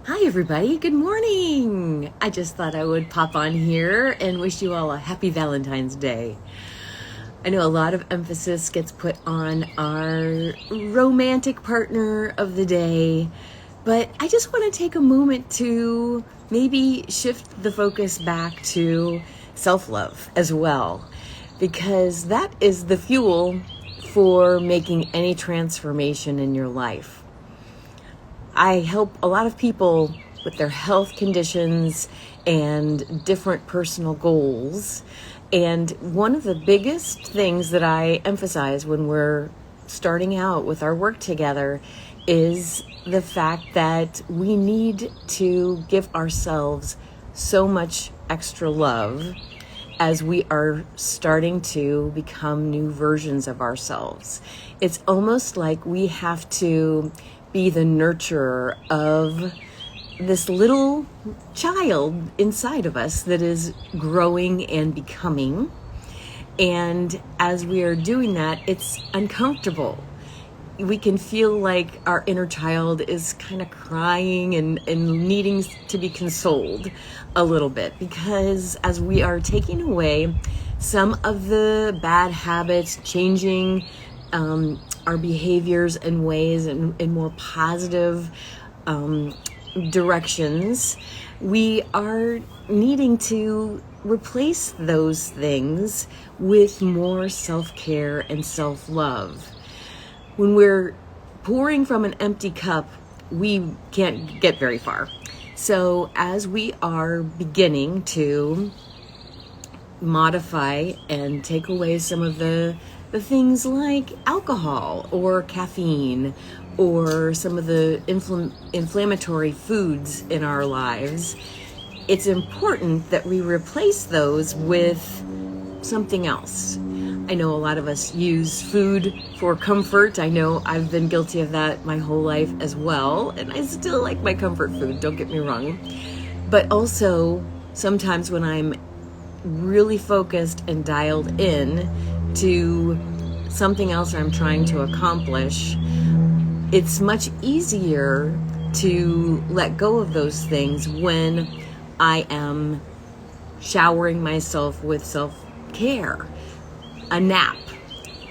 Hi, everybody. Good morning. I just thought I would pop on here and wish you all a happy Valentine's Day. I know a lot of emphasis gets put on our romantic partner of the day, but I just want to take a moment to maybe shift the focus back to self-love as well, because that is the fuel for making any transformation in your life. I help a lot of people with their health conditions and different personal goals. And one of the biggest things that I emphasize when we're starting out with our work together is the fact that we need to give ourselves so much extra love as we are starting to become new versions of ourselves. It's almost like we have to be the nurturer of this little child inside of us that is growing and becoming. And as we are doing that, it's uncomfortable. We can feel like our inner child is kind of crying and needing to be consoled a little bit, because as we are taking away some of the bad habits, changing our behaviors and ways in more positive directions, we are needing to replace those things with more self-care and self-love. When we're pouring from an empty cup, we can't get very far. So as we are beginning to modify and take away some of the things like alcohol or caffeine or some of the inflammatory foods in our lives, it's important that we replace those with something else. I know a lot of us use food for comfort. I know I've been guilty of that my whole life as well, and I still like my comfort food, don't get me wrong. But also, sometimes when I'm really focused and dialed in to something else I'm trying to accomplish, it's much easier to let go of those things when I am showering myself with self-care, a nap,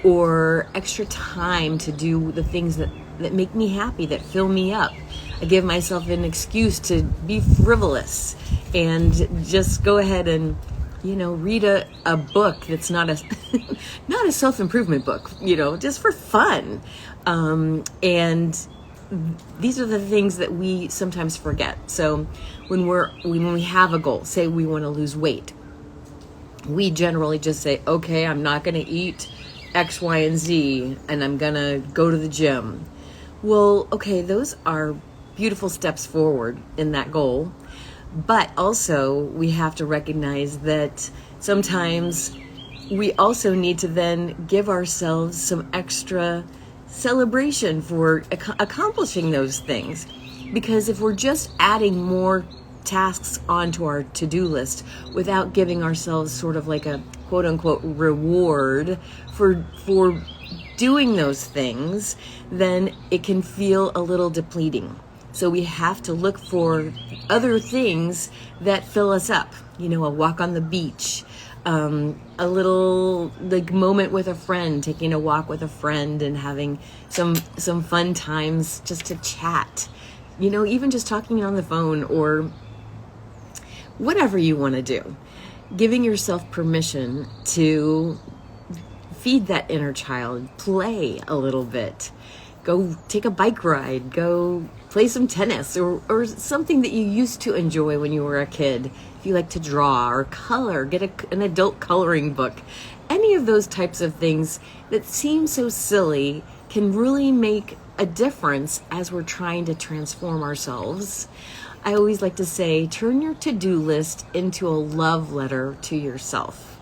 or extra time to do the things that make me happy, that fill me up. I give myself an excuse to be frivolous and just go ahead and read a book that's not a not a self-improvement book, just for fun. And these are the things that we sometimes forget. So when we have a goal, say we want to lose weight, we generally just say, okay, I'm not going to eat X, Y, and Z, and I'm going to go to the gym. Well, okay, those are beautiful steps forward in that goal. But also, we have to recognize that sometimes we also need to then give ourselves some extra celebration for accomplishing those things. Because if we're just adding more tasks onto our to-do list without giving ourselves sort of like a quote-unquote reward for doing those things, then it can feel a little depleting. So we have to look for other things that fill us up. A walk on the beach, a little moment with a friend, taking a walk with a friend and having some fun times just to chat. Even just talking on the phone or whatever you want to do. Giving yourself permission to feed that inner child, play a little bit. Go take a bike ride, go play some tennis or something that you used to enjoy when you were a kid. If you like to draw or color, get an adult coloring book. Any of those types of things that seem so silly can really make a difference as we're trying to transform ourselves. I always like to say, turn your to-do list into a love letter to yourself.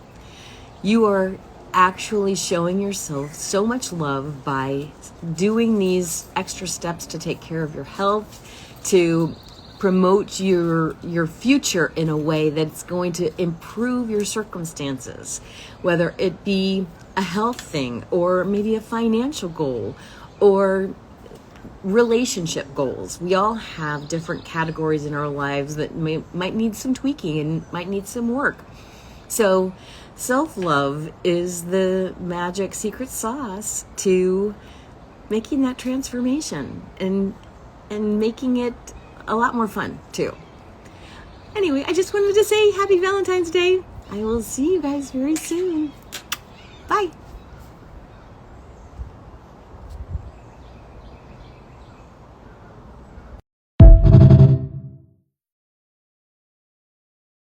You are actually showing yourself so much love by doing these extra steps to take care of your health, to promote your future in a way that's going to improve your circumstances, whether it be a health thing or maybe a financial goal or relationship goals. We all have different categories in our lives that might need some tweaking and might need some work. So self-love is the magic secret sauce to making that transformation and making it a lot more fun too. Anyway, I just wanted to say happy Valentine's Day. I will see you guys very soon. Bye.